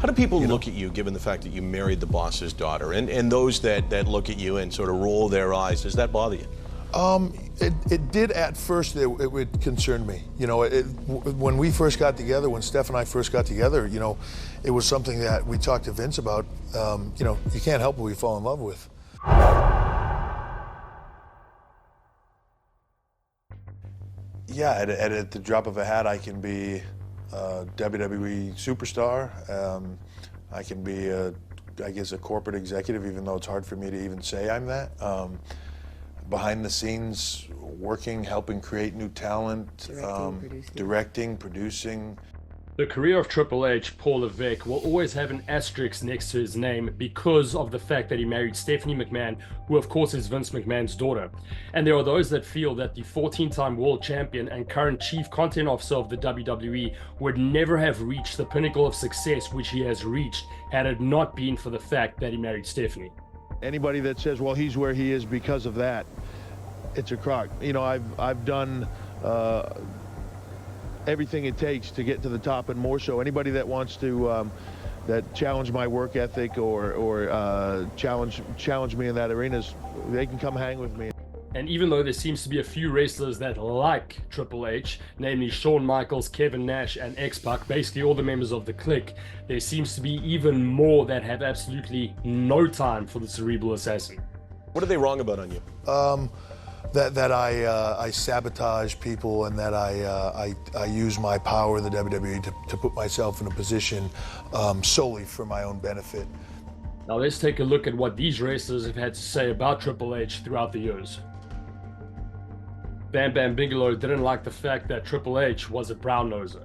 How do people look at you, given the fact that you married the boss's daughter, and those that look at you and sort of roll their eyes? Does that bother you? It did at first. It would concern me. You know, when we first got together, when Steph and I first got together, you know, it was something that we talked to Vince about. You know, you can't help what we fall in love with. Yeah, at the drop of a hat, I can be a WWE superstar. I can be, I guess, a corporate executive, even though it's hard for me to even say I'm that. Behind the scenes, working, helping create new talent, directing, producing. The career of Triple H, Paul Levesque, will always have an asterisk next to his name because of the fact that he married Stephanie McMahon, who of course is Vince McMahon's daughter. And there are those that feel that the 14-time world champion and current chief content officer of the WWE would never have reached the pinnacle of success which he has reached had it not been for the fact that he married Stephanie. Anybody that says, well, he's where he is because of that, it's a crock. You know, I've done everything it takes to get to the top, and more so. Anybody that wants to that challenge my work ethic or challenge me in that arenas, they can come hang with me. And even though there seems to be a few wrestlers that like Triple H, namely Shawn Michaels, Kevin Nash, and X-Pac, basically all the members of the clique, there seems to be even more that have absolutely no time for the cerebral assassin. What are they wrong about on you? That I sabotage people, and that I use my power in the WWE to put myself in a position solely for my own benefit. Now let's take a look at what these wrestlers have had to say about Triple H throughout the years. Bam Bigelow didn't like the fact that Triple H was a brown-noser.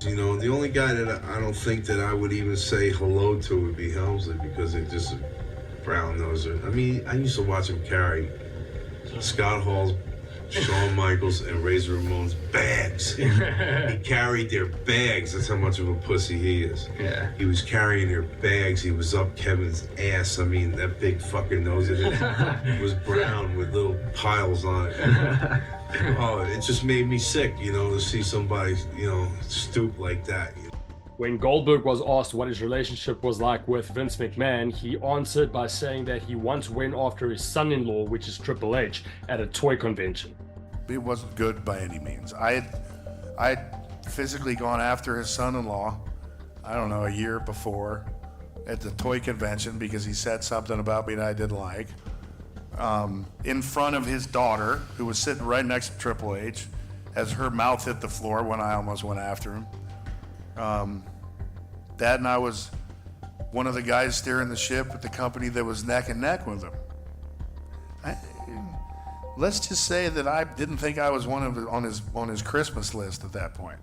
You know, the only guy that I don't think that I would even say hello to would be Helmsley, because they're just a brown-noser. I mean, I used to watch him carry Scott Hall's, Shawn Michaels, and Razor Ramon's bags. He carried their bags. That's how much of a pussy he is. Yeah. He was carrying their bags. He was up Kevin's ass. I mean, that big fucking nose of it was brown with little piles on it. Oh, it just made me sick, you know, to see somebody, you know, stoop like that. When Goldberg was asked what his relationship was like with Vince McMahon, he answered by saying that he once went after his son-in-law, which is Triple H, at a toy convention. It wasn't good by any means. I had physically gone after his son-in-law, I don't know, a year before at the toy convention because he said something about me that I didn't like. In front of his daughter, who was sitting right next to Triple H, as her mouth hit the floor when I almost went after him. Dad and I was one of the guys steering the ship at the company that was neck and neck with him. Let's just say that I didn't think I was one of on his Christmas list at that point,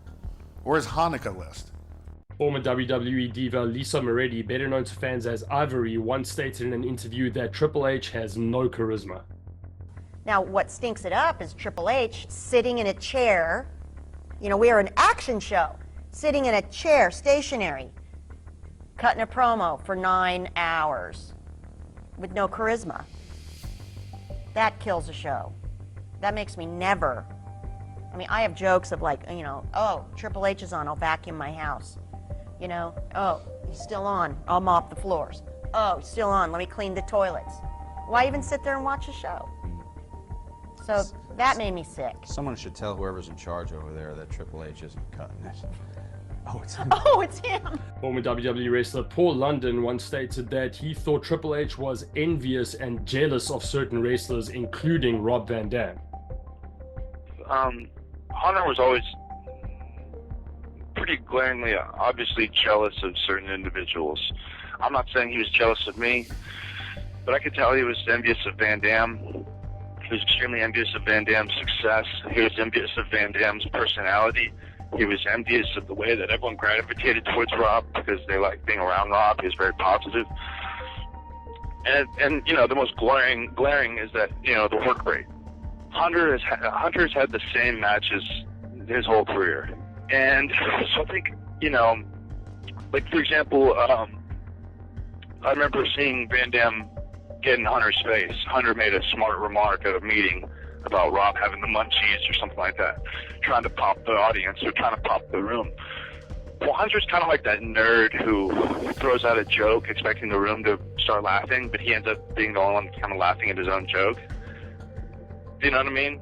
or his Hanukkah list. Former WWE diva Lisa Moretti, better known to fans as Ivory, once stated in an interview that Triple H has no charisma. Now, what stinks it up is Triple H sitting in a chair. You know, we are an action show. Sitting in a chair, stationary, cutting a promo for 9 hours with no charisma. That kills a show. That makes me never. I mean, I have jokes of like, you know, oh, Triple H is on, I'll vacuum my house. You know, oh, he's still on, I'll mop the floors. Oh, he's still on, let me clean the toilets. Why even sit there and watch a show? So that made me sick. Someone should tell whoever's in charge over there that Triple H isn't cutting it. Oh, it's him. Oh, it's him. Former WWE wrestler Paul London once stated that he thought Triple H was envious and jealous of certain wrestlers, including Rob Van Dam. Hunter was always pretty glaringly, obviously jealous of certain individuals. I'm not saying he was jealous of me, but I could tell he was envious of Van Dam. He was extremely envious of Van Dam's success. He was envious of Van Dam's personality. He was envious of the way that everyone gravitated towards Rob because they liked being around Rob. He was very positive. And you know, the most glaring is that, you know, the work rate. Hunter's had the same matches his whole career. And so I think, you know, like, for example, I remember seeing Van Dam get in Hunter's face. Hunter made a smart remark at a meeting about Rob having the munchies or something like that, trying to pop the audience or trying to pop the room. Well, Hunter's kind of like that nerd who throws out a joke expecting the room to start laughing, but he ends up being the only one kind of laughing at his own joke. Do you know what I mean?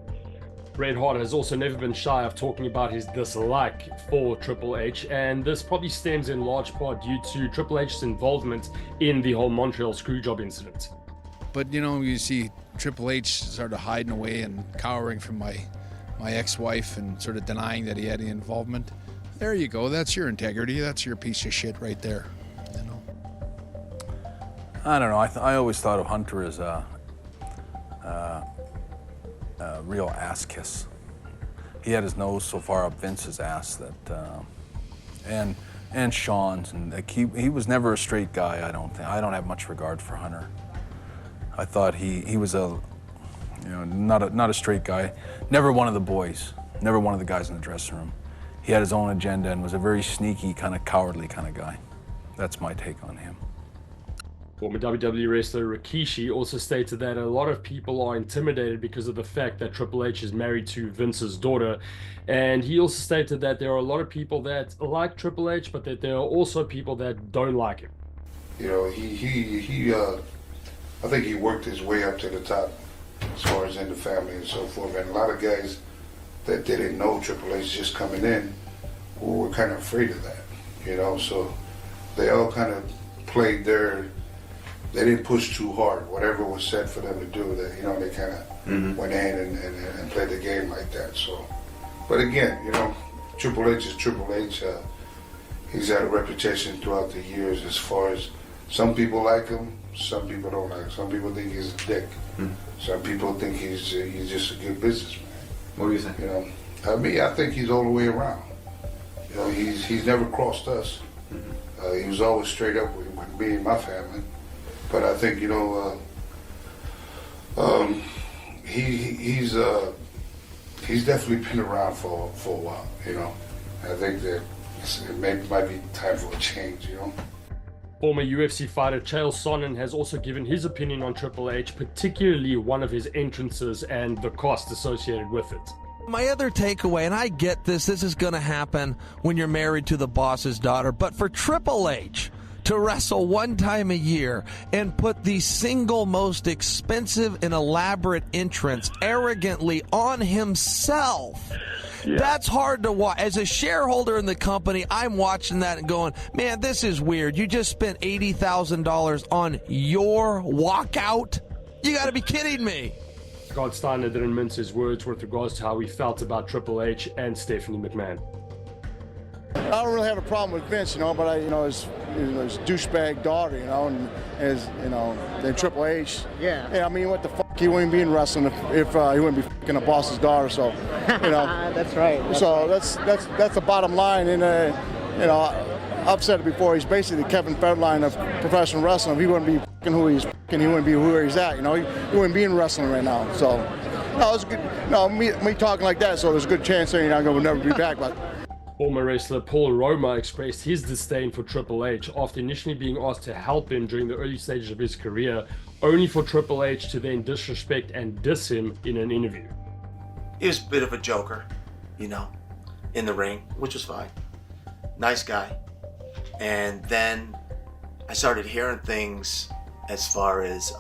Bret Hart has also never been shy of talking about his dislike for Triple H, and this probably stems in large part due to Triple H's involvement in the whole Montreal Screwjob incident. But you see Triple H sort of hiding away and cowering from my ex-wife and sort of denying that he had any involvement. There you go. That's your integrity. That's your piece of shit right there. I don't know. I always thought of Hunter as a real ass kiss. He had his nose so far up Vince's ass that, and Sean's, and like he was never a straight guy. I don't have much regard for Hunter. I thought he was not a straight guy. Never one of the boys. Never one of the guys in the dressing room. He had his own agenda and was a very sneaky, kind of cowardly kind of guy. That's my take on him. Former WWE wrestler Rikishi also stated that a lot of people are intimidated because of the fact that Triple H is married to Vince's daughter. And he also stated that there are a lot of people that like Triple H, but that there are also people that don't like him. I think he worked his way up to the top as far as in the family and so forth. And a lot of guys that didn't know Triple H just coming in were kind of afraid of that, so they all kind of played they didn't push too hard. Whatever was said for them to do, they kind of went in and played the game like that. So, but again, Triple H is Triple H. He's had a reputation throughout the years as far as some people like him, some people don't like him. Some people think he's a dick. Some people think he's just a good businessman. What do you think? I think he's all the way around. He's never crossed us. He was always straight up with me and my family. But I think he's definitely been around for a while. I think that it might be time for a change. Former UFC fighter Chael Sonnen has also given his opinion on Triple H, particularly one of his entrances and the cost associated with it. My other takeaway, and I get this is going to happen when you're married to the boss's daughter, but for Triple H to wrestle one time a year and put the single most expensive and elaborate entrance arrogantly on himself, that's hard to watch. As a shareholder in the company, I'm watching that and going, man, this is weird. You just spent $80,000 on your walkout? You got to be kidding me. Steiner didn't mince his words with regards to how he felt about Triple H and Stephanie McMahon. I don't really have a problem with Vince, but his douchebag daughter, and his, then Triple H. Yeah. I mean, what the fuck? He wouldn't be in wrestling if he wouldn't be fucking a boss's daughter. So, That's right. That's the bottom line. And I've said it before. He's basically the Kevin Federline of professional wrestling. If he wouldn't be fucking who he's fucking, he wouldn't be who he's at. He wouldn't be in wrestling right now. So, no, it's good. No, me talking like that. So there's a good chance that I will never be back. But. Former wrestler Paul Roma expressed his disdain for Triple H after initially being asked to help him during the early stages of his career, only for Triple H to then disrespect and diss him in an interview. He was a bit of a joker, in the ring, which was fine. Nice guy. And then I started hearing things as far as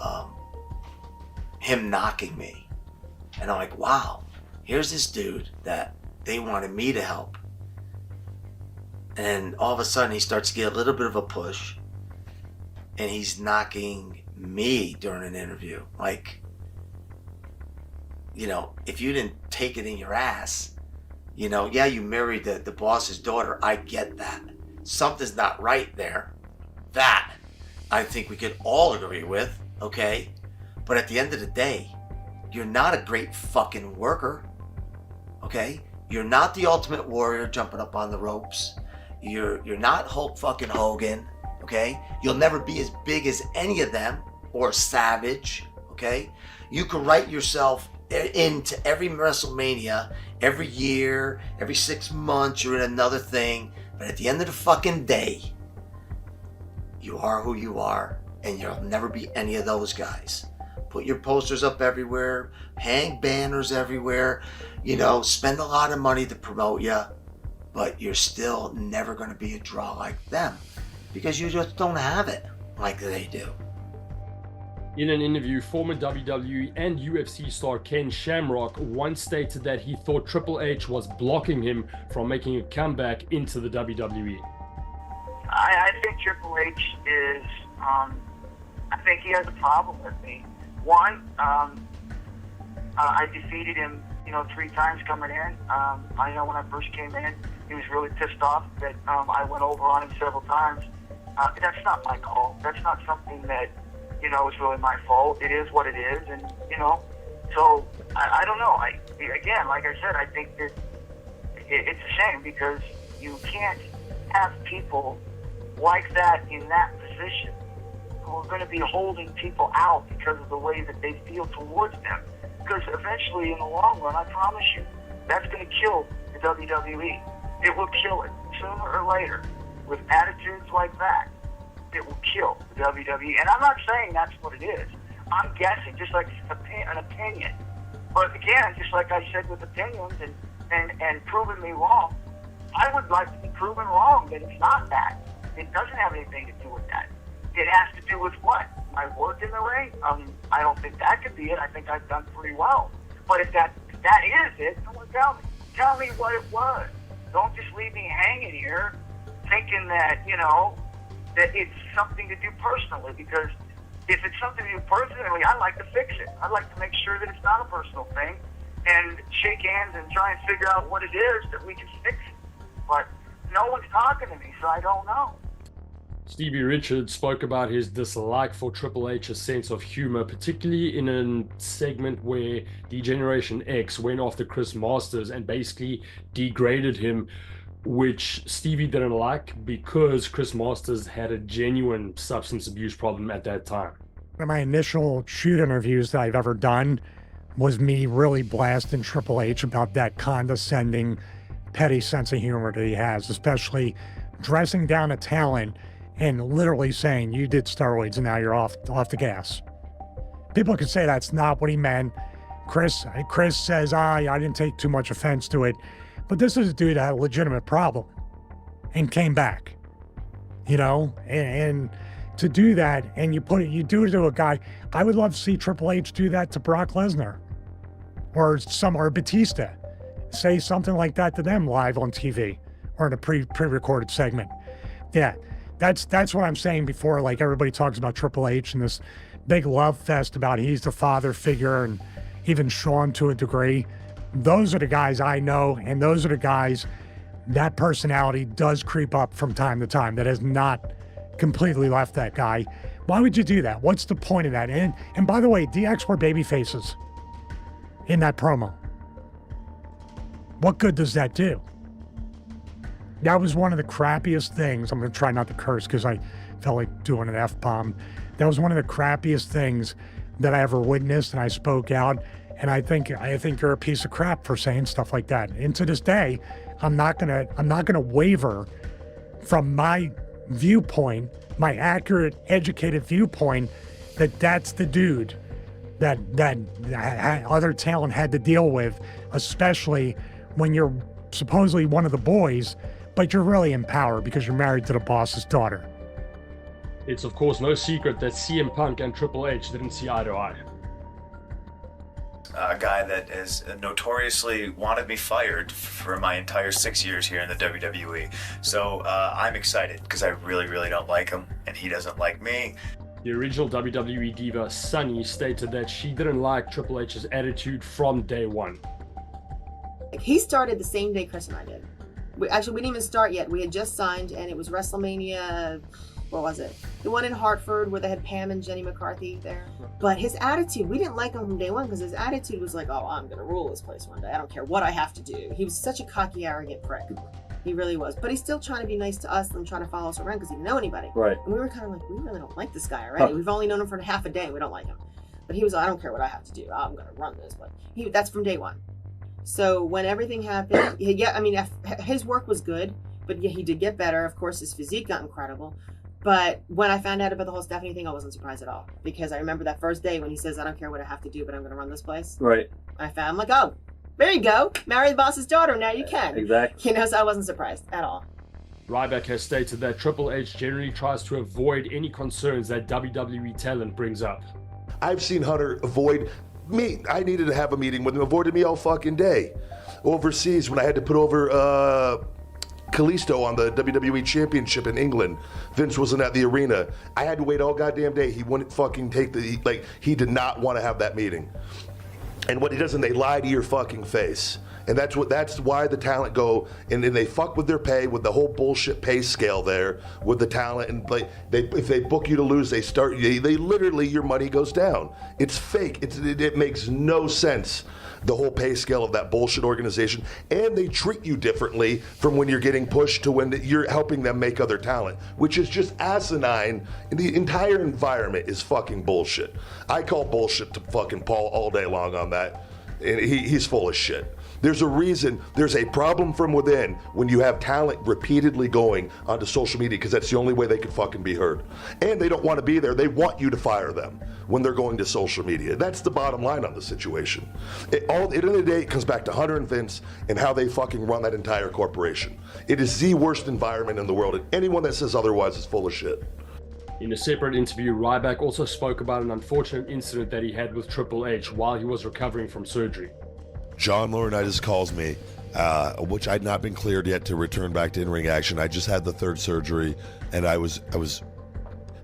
him knocking me. And I'm like, wow, here's this dude that they wanted me to help. And all of a sudden he starts to get a little bit of a push and he's knocking me during an interview. Like, if you didn't take it in your ass, you married the boss's daughter. I get that. Something's not right there. That I think we could all agree with, okay? But at the end of the day, you're not a great fucking worker, okay? You're not the Ultimate Warrior jumping up on the ropes. You're not Hulk fucking Hogan, okay? You'll never be as big as any of them or Savage, okay? You can write yourself into every WrestleMania, every year, every 6 months, you're in another thing. But at the end of the fucking day, you are who you are, and you'll never be any of those guys. Put your posters up everywhere, hang banners everywhere, spend a lot of money to promote you. but you're still never going to be a draw like them because you just don't have it like they do. In an interview, former WWE and UFC star Ken Shamrock once stated that he thought Triple H was blocking him from making a comeback into the WWE. I think Triple H is, I think he has a problem with me. One, I defeated him, 3 times coming in. I know when I first came in, he was really pissed off that I went over on him several times. That's not my call. That's not something that, it's really my fault. It is what it is, and so I don't know. Again, like I said, I think that it's a shame because you can't have people like that in that position who are going to be holding people out because of the way that they feel towards them. Because eventually, in the long run, I promise you, that's going to kill the WWE. It will kill it sooner or later. With attitudes like that, it will kill the WWE. And I'm not saying that's what it is. I'm guessing, just like an opinion. But again, just like I said with opinions and proving me wrong, I would like to be proven wrong that it's not that. It doesn't have anything to do with that. It has to do with what? My work in the ring? I don't think that could be it. I think I've done pretty well. But if that is it, someone tell me. Tell me what it was. Don't just leave me hanging here thinking that, that it's something to do personally, because if it's something to do personally, I like to fix it. I'd like to make sure that it's not a personal thing and shake hands and try and figure out what it is that we can fix it. But no one's talking to me, so I don't know. Stevie Richards spoke about his dislike for Triple H's sense of humor, particularly in a segment where D-Generation X went after Chris Masters and basically degraded him, which Stevie didn't like because Chris Masters had a genuine substance abuse problem at that time. One of my initial shoot interviews that I've ever done was me really blasting Triple H about that condescending, petty sense of humor that he has, especially dressing down a talent and literally saying, you did steroids and now you're off the gas. People could say that's not what he meant. Chris says, I didn't take too much offense to it. But this is a dude that had a legitimate problem and came back, and to do that, and you do it to a guy. I would love to see Triple H do that to Brock Lesnar or Batista, say something like that to them live on TV or in a pre-recorded segment. Yeah, that's what I'm saying before. Like everybody talks about Triple H and this big love fest about he's the father figure, and even Shawn to a degree. Those are the guys I know, and those are the guys that personality does creep up from time to time that has not completely left that guy. Why would you do that? What's the point of that? And by the way, DX were baby faces in that promo. What good does that do? That was one of the crappiest things. I'm going to try not to curse because I felt like doing an F-bomb. That was one of the crappiest things that I ever witnessed, and I spoke out. And I think you're a piece of crap for saying stuff like that. And to this day, I'm not gonna waver from my viewpoint, my accurate, educated viewpoint, that's the dude that other talent had to deal with, especially when you're supposedly one of the boys, but you're really in power because you're married to the boss's daughter. It's of course no secret that CM Punk and Triple H didn't see eye to eye. A guy that has notoriously wanted me fired for my entire 6 years here in the WWE. So I'm excited because I really, really don't like him and he doesn't like me. The original WWE diva Sunny stated that she didn't like Triple H's attitude from day one. He started the same day Chris and I did. We didn't even start yet. We had just signed and it was WrestleMania, what was it? The one in Hartford where they had Pam and Jenny McCarthy there. But his attitude, we didn't like him from day one because his attitude was like, oh, I'm going to rule this place one day. I don't care what I have to do. He was such a cocky, arrogant prick. He really was. But he's still trying to be nice to us and trying to follow us around because he didn't know anybody. Right. And we were kind of like, we really don't like this guy already. We've only known him for half a day. We don't like him. But he was like, I don't care what I have to do. I'm going to run this. But that's from day one. So when everything happened, his work was good. But yeah, he did get better. Of course, his physique got incredible. But when I found out about the whole Stephanie thing, I wasn't surprised at all. Because I remember that first day when he says, I don't care what I have to do, but I'm going to run this place. Right. I'm like, oh, There you go. Marry the boss's daughter. Now you can. Exactly. You know, so I wasn't surprised at all. Ryback has stated that Triple H generally tries to avoid any concerns that WWE talent brings up. I've seen Hunter avoid me. I needed to have a meeting with him, avoided me all fucking day. Overseas, when I had to put over Kalisto on the WWE Championship in England, Vince wasn't at the arena. I had to wait all goddamn day. He wouldn't fucking take he did not want to have that meeting. And what he does, and they lie to your fucking face. And that's why the talent go and they fuck with their pay, with the whole bullshit pay scale there with the talent, and if they book you to lose, they literally, your money goes down. It's fake. It makes no sense, the whole pay scale of that bullshit organization, and they treat you differently from when you're getting pushed to when you're helping them make other talent, which is just asinine. And the entire environment is fucking bullshit. I call bullshit to fucking Paul all day long on that, and he's full of shit. There's a reason, there's a problem from within when you have talent repeatedly going onto social media, because that's the only way they could fucking be heard. And they don't want to be there. They want you to fire them when they're going to social media. That's the bottom line on the situation. At the end of the day, it comes back to Hunter and Vince and how they fucking run that entire corporation. It is the worst environment in the world, and anyone that says otherwise is full of shit. In a separate interview, Ryback also spoke about an unfortunate incident that he had with Triple H while he was recovering from surgery. John Laurinaitis calls me, which I'd not been cleared yet to return back to in-ring action. I just had the third surgery, and I was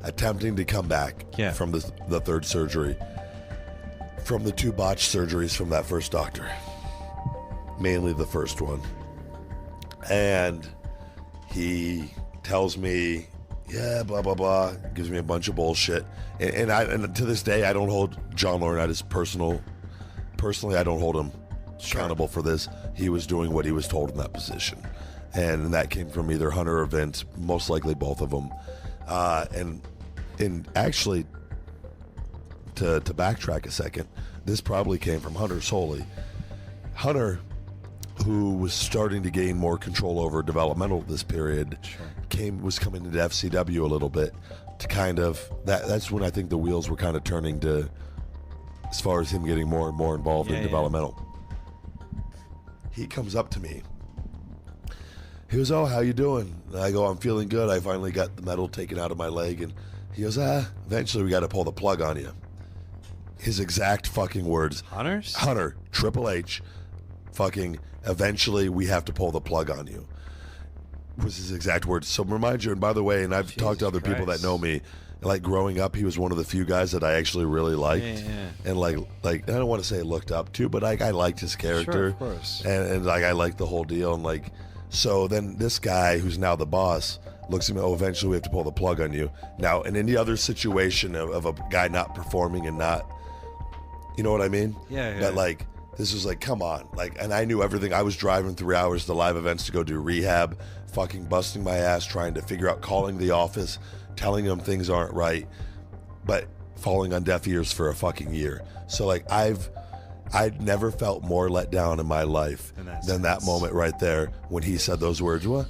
attempting to come back from the third surgery, from the 2 botched surgeries from that first doctor, mainly the first one. And he tells me, yeah, blah, blah, blah, gives me a bunch of bullshit. And to this day, I don't hold John Laurinaitis personally, I don't hold him accountable for this. He was doing what he was told in that position, and that came from either Hunter or Vince, most likely both of them. And actually, to backtrack a second, this probably came from Hunter solely. Hunter, who was starting to gain more control over developmental this period, was coming into FCW a little bit to kind of that's when I think the wheels were kind of turning to, as far as him getting more and more involved in developmental. He comes up to me. He goes, "Oh, how you doing?" And I go, "I'm feeling good. I finally got the metal taken out of my leg." And he goes, "Eventually we got to pull the plug on you." His exact fucking words. Hunter, Triple H, fucking, "Eventually we have to pull the plug on you," was his exact words. So remind you, and by the way, and I've talked to other people that know me, like growing up, he was one of the few guys that I actually really liked, and like I don't want to say looked up to, but I liked his character, Sure, of course. and like I liked the whole deal, and like, so then this guy who's now the boss looks at me, "Oh, eventually we have to pull the plug on you." Now, in any other situation of a guy not performing and not, you know what I mean? Yeah. That like, this was like, come on, like, and I knew everything. I was driving 3 hours to live events to go do rehab, fucking busting my ass trying to figure out, calling the office, telling them things aren't right, but falling on deaf ears for a fucking year. So like I'd never felt more let down in my life than that moment right there when he said those words. "Well,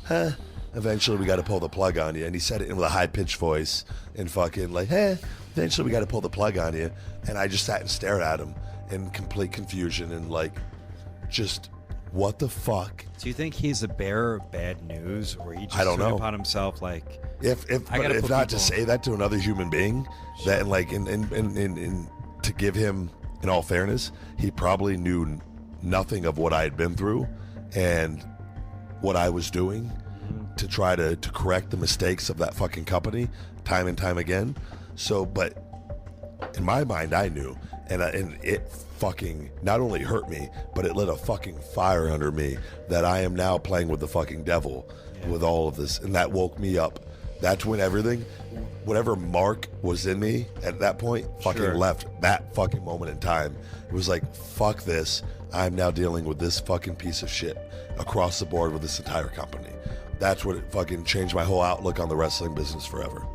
eventually we got to pull the plug on you." And he said it in with a high pitched voice and fucking like, "Eventually we got to pull the plug on you." And I just sat and stared at him in complete confusion and like, just what the fuck? Do you think he's a bearer of bad news, or he just I don't took it know. upon himself like, If not to say that to another human being, that and like and to give him, in all fairness, he probably knew nothing of what I had been through and what I was doing to try to correct the mistakes of that fucking company time and time again. So, but in my mind, I knew, and it fucking not only hurt me, but it lit a fucking fire under me that I am now playing with the fucking devil with all of this, and that woke me up. That's when everything, whatever mark was in me at that point, fucking left. That fucking moment in time, it was like, fuck this. I'm now dealing with this fucking piece of shit across the board with this entire company. That's what it fucking changed my whole outlook on the wrestling business forever.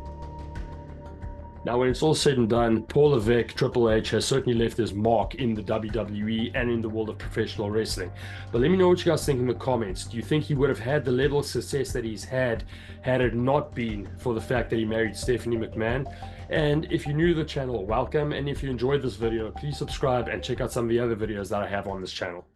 Now, when it's all said and done, Paul Levesque, Triple H, has certainly left his mark in the WWE and in the world of professional wrestling. But let me know what you guys think in the comments. Do you think he would have had the level of success that he's had it not been for the fact that he married Stephanie McMahon? And if you're new to the channel, welcome. And if you enjoyed this video, please subscribe and check out some of the other videos that I have on this channel.